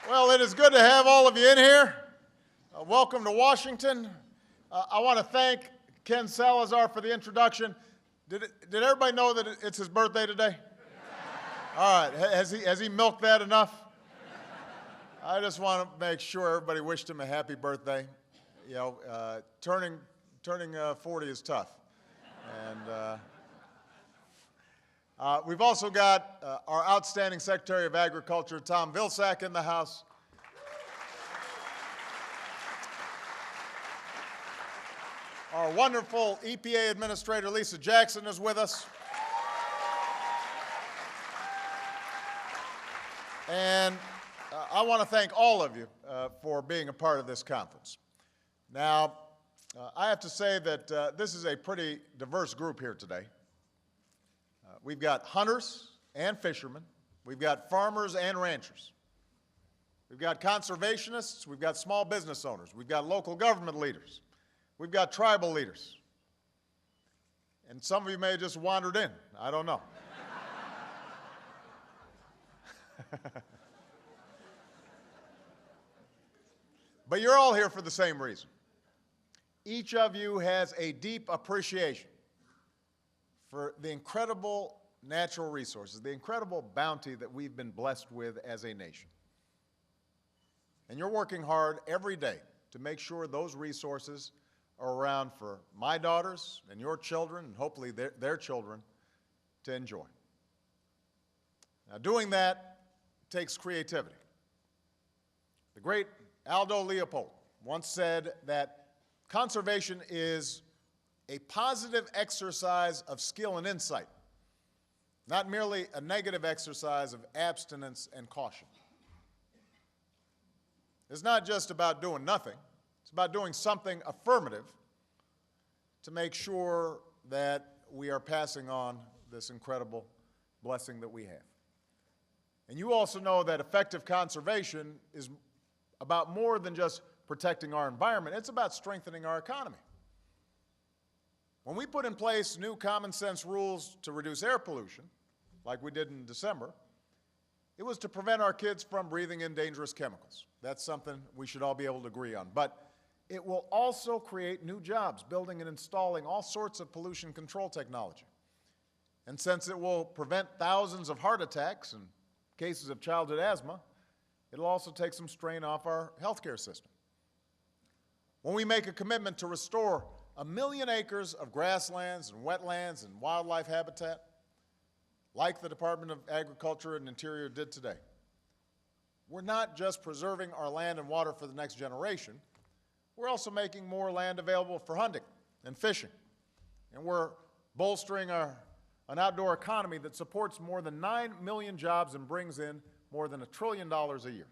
Well, it is good to have all of you in here. Welcome to Washington. I want to thank Ken Salazar for the introduction. Did everybody know that it's his birthday today? All right, has he milked that enough? I just want to make sure everybody wished him a happy birthday. You know, turning 40 is tough. And we've also got our outstanding Secretary of Agriculture, Tom Vilsack, in the house. Our wonderful EPA Administrator, Lisa Jackson, is with us. And I want to thank all of you for being a part of this conference. Now, I have to say that this is a pretty diverse group here today. We've got hunters and fishermen. We've got farmers and ranchers. We've got conservationists. We've got small business owners. We've got local government leaders. We've got tribal leaders. And some of you may have just wandered in. I don't know. But you're all here for the same reason. Each of you has a deep appreciation for the incredible natural resources, the incredible bounty that we've been blessed with as a nation. And you're working hard every day to make sure those resources are around for my daughters and your children and hopefully their children to enjoy. Now, doing that takes creativity. The great Aldo Leopold once said that conservation is a positive exercise of skill and insight, not merely a negative exercise of abstinence and caution. It's not just about doing nothing. It's about doing something affirmative to make sure that we are passing on this incredible blessing that we have. And you also know that effective conservation is about more than just protecting our environment. It's about strengthening our economy. When we put in place new common sense rules to reduce air pollution, like we did in December, it was to prevent our kids from breathing in dangerous chemicals. That's something we should all be able to agree on. But it will also create new jobs, building and installing all sorts of pollution control technology. And since it will prevent thousands of heart attacks and cases of childhood asthma, it'll also take some strain off our healthcare system. When we make a commitment to restore 1 million acres of grasslands and wetlands and wildlife habitat, like the Department of Agriculture and Interior did today, we're not just preserving our land and water for the next generation, we're also making more land available for hunting and fishing. And we're bolstering an outdoor economy that supports more than 9 million jobs and brings in more than $1 trillion a year.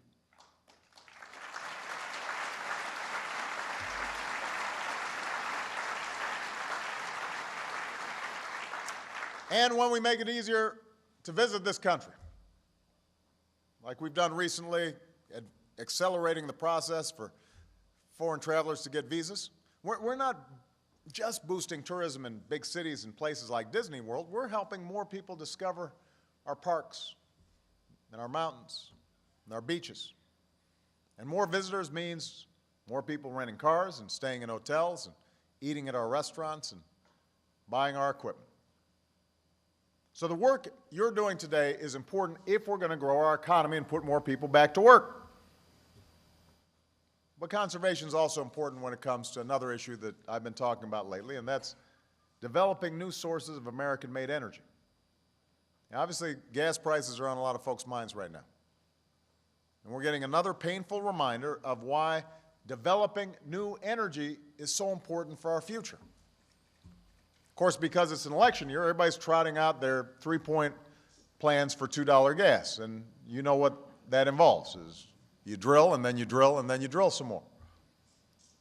And when we make it easier to visit this country, like we've done recently, accelerating the process for foreign travelers to get visas, we're not just boosting tourism in big cities and places like Disney World. We're helping more people discover our parks and our mountains and our beaches. And more visitors means more people renting cars and staying in hotels and eating at our restaurants and buying our equipment. So the work you're doing today is important if we're going to grow our economy and put more people back to work. But conservation is also important when it comes to another issue that I've been talking about lately, and that's developing new sources of American-made energy. Now, obviously, gas prices are on a lot of folks' minds right now. And we're getting another painful reminder of why developing new energy is so important for our future. Of course, because it's an election year, everybody's trotting out their three-point plans for $2 gas, and you know what that involves, is you drill, and then you drill, and then you drill some more.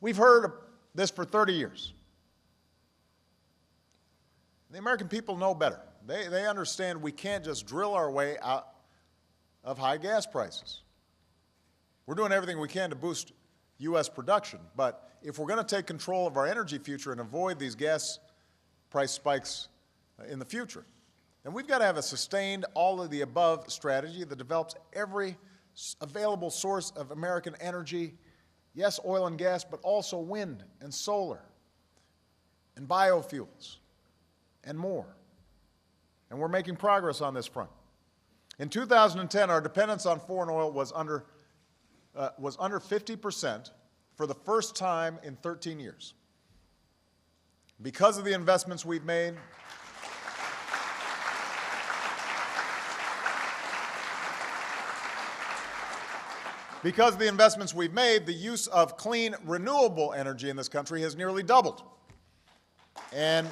We've heard this for 30 years. The American people know better. They understand we can't just drill our way out of high gas prices. We're doing everything we can to boost U.S. production, but if we're going to take control of our energy future and avoid these gas price spikes in the future, then we've got to have a sustained all-of-the-above strategy that develops every available source of American energy. Yes, oil and gas, but also wind and solar and biofuels and more. And we're making progress on this front. In 2010, our dependence on foreign oil was under 50% for the first time in 13 years. Because of the investments we've made, the use of clean, renewable energy in this country has nearly doubled. And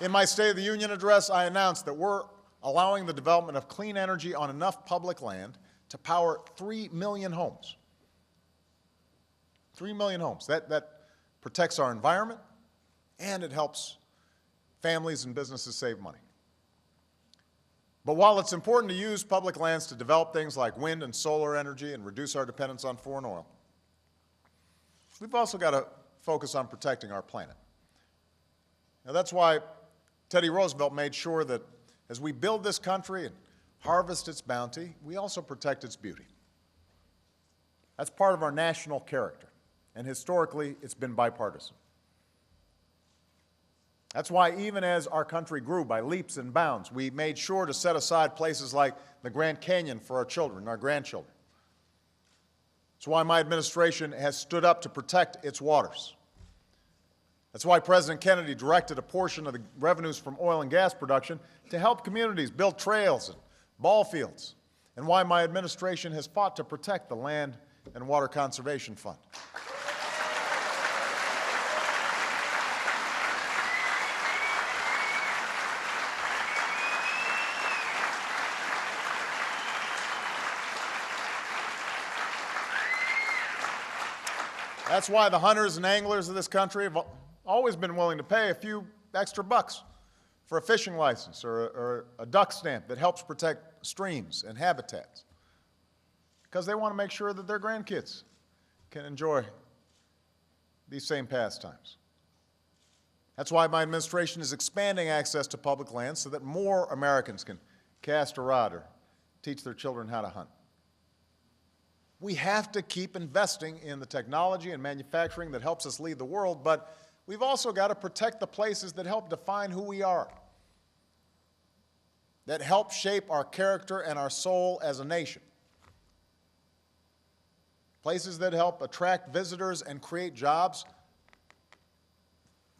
in my State of the Union address, I announced that we're allowing the development of clean energy on enough public land to power 3 million homes. 3 million homes. That protects our environment, and it helps families and businesses save money. But while it's important to use public lands to develop things like wind and solar energy and reduce our dependence on foreign oil, we've also got to focus on protecting our planet. Now, that's why Teddy Roosevelt made sure that as we build this country and harvest its bounty, we also protect its beauty. That's part of our national character, and historically, it's been bipartisan. That's why even as our country grew by leaps and bounds, we made sure to set aside places like the Grand Canyon for our children and our grandchildren. That's why my administration has stood up to protect its waters. That's why President Kennedy directed a portion of the revenues from oil and gas production to help communities build trails and ball fields, and why my administration has fought to protect the Land and Water Conservation Fund. That's why the hunters and anglers of this country have always been willing to pay a few extra bucks for a fishing license or a duck stamp that helps protect streams and habitats, because they want to make sure that their grandkids can enjoy these same pastimes. That's why my administration is expanding access to public lands so that more Americans can cast a rod or teach their children how to hunt. We have to keep investing in the technology and manufacturing that helps us lead the world, but we've also got to protect the places that help define who we are, that help shape our character and our soul as a nation. Places that help attract visitors and create jobs,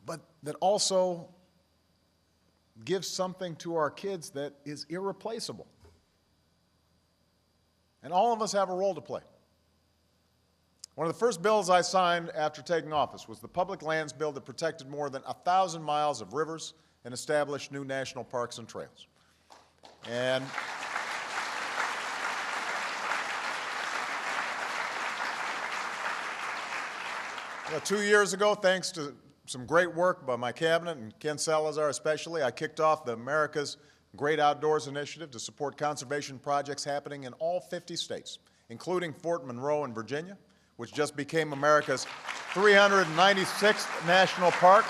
but that also give something to our kids that is irreplaceable. And all of us have a role to play. One of the first bills I signed after taking office was the Public Lands Bill that protected more than 1,000 miles of rivers and established new national parks and trails. And 2 years ago, thanks to some great work by my cabinet and Ken Salazar especially, I kicked off the America's Great Outdoors Initiative to support conservation projects happening in all 50 states, including Fort Monroe in Virginia, which just became America's 396th national park.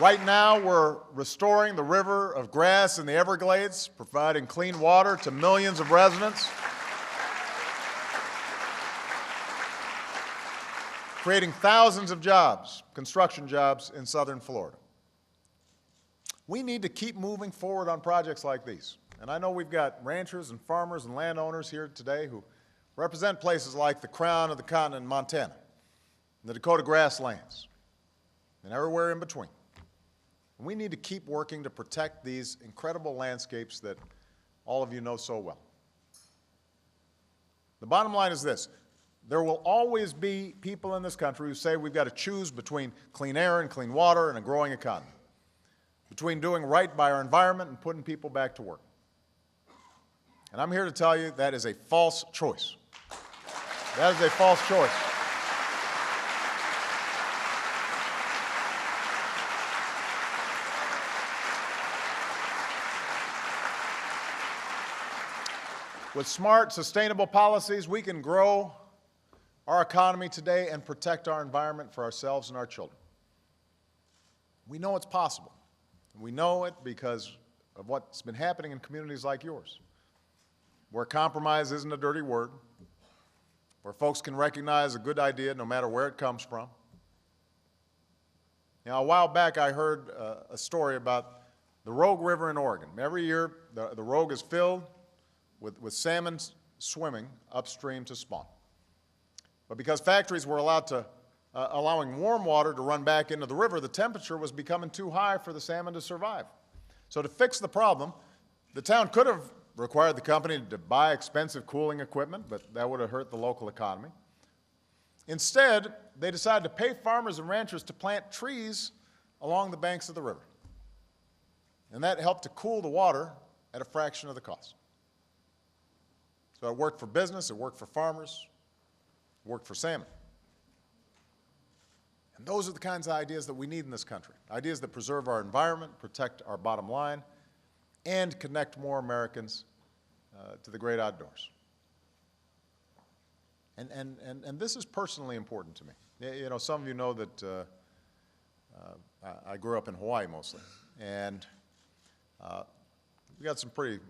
Right now, we're restoring the river of grass in the Everglades, providing clean water to millions of residents, creating thousands of jobs, construction jobs in southern Florida. We need to keep moving forward on projects like these. And I know we've got ranchers and farmers and landowners here today who represent places like the crown of the continent in Montana, and the Dakota grasslands, and everywhere in between. And we need to keep working to protect these incredible landscapes that all of you know so well. The bottom line is this: there will always be people in this country who say we've got to choose between clean air and clean water and a growing economy, between doing right by our environment and putting people back to work. And I'm here to tell you that is a false choice. That is a false choice. With smart, sustainable policies, we can grow our economy today and protect our environment for ourselves and our children. We know it's possible. We know it because of what's been happening in communities like yours, where compromise isn't a dirty word, where folks can recognize a good idea no matter where it comes from. Now, a while back, I heard a story about the Rogue River in Oregon. Every year, the Rogue is filled with salmon swimming upstream to spawn. But because factories were allowing warm water to run back into the river, the temperature was becoming too high for the salmon to survive. So to fix the problem, the town could have required the company to buy expensive cooling equipment, but that would have hurt the local economy. Instead, they decided to pay farmers and ranchers to plant trees along the banks of the river. And that helped to cool the water at a fraction of the cost. So it worked for business, it worked for farmers, it worked for salmon. And those are the kinds of ideas that we need in this country. Ideas that preserve our environment, protect our bottom line, and connect more Americans to the great outdoors. And this is personally important to me. You know, some of you know that I grew up in Hawaii mostly, and we got some pretty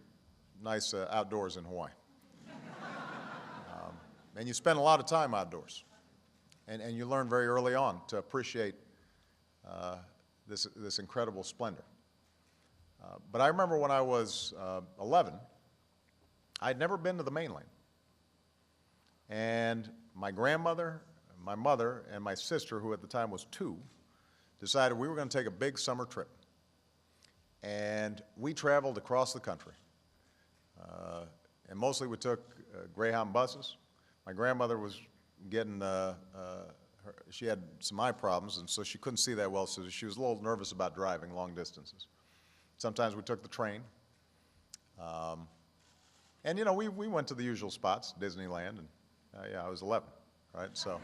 nice outdoors in Hawaii. And you spend a lot of time outdoors, and you learn very early on to appreciate this incredible splendor. But I remember when I was 11, I'd never been to the mainland. And my grandmother, my mother, and my sister, who at the time was 2, decided we were going to take a big summer trip. And we traveled across the country. And mostly we took Greyhound buses. My grandmother was getting, she had some eye problems, and so she couldn't see that well, so she was a little nervous about driving long distances. Sometimes we took the train. And, you know, we went to the usual spots, Disneyland, and yeah, I was 11, right? So,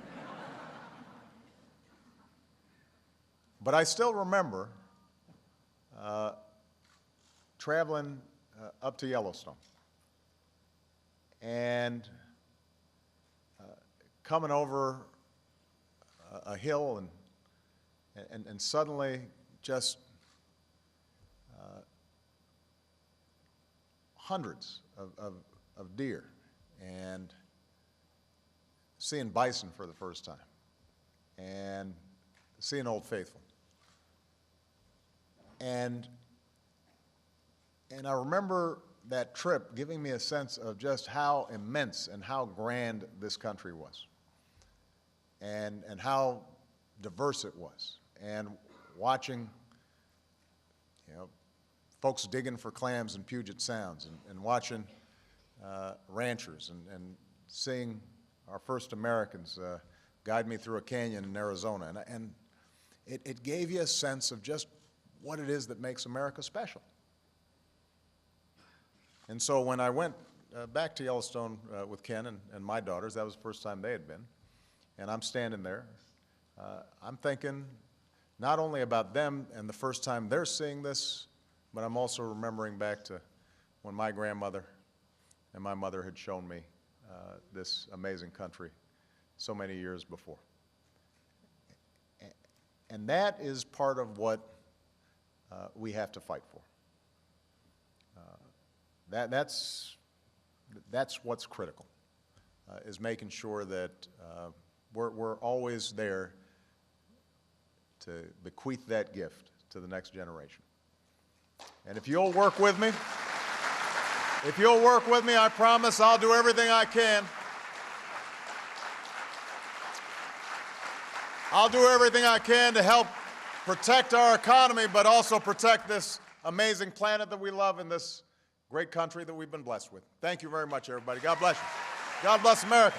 but I still remember traveling up to Yellowstone and coming over a hill and suddenly just hundreds of deer and seeing bison for the first time and seeing Old Faithful. And I remember that trip giving me a sense of just how immense and how grand this country was and how diverse it was, and watching, you know, folks digging for clams in Puget Sounds, and watching ranchers, and seeing our first Americans guide me through a canyon in Arizona. And it gave you a sense of just what it is that makes America special. And so when I went back to Yellowstone with Ken and my daughters, that was the first time they had been, and I'm standing there, I'm thinking not only about them and the first time they're seeing this, but I'm also remembering back to when my grandmother and my mother had shown me this amazing country so many years before. And that is part of what we have to fight for. That's what's critical, is making sure that we're always there to bequeath that gift to the next generation. And if you'll work with me, I promise I'll do everything I can. I'll do everything I can to help protect our economy, but also protect this amazing planet that we love and this great country that we've been blessed with. Thank you very much, everybody. God bless you. God bless America.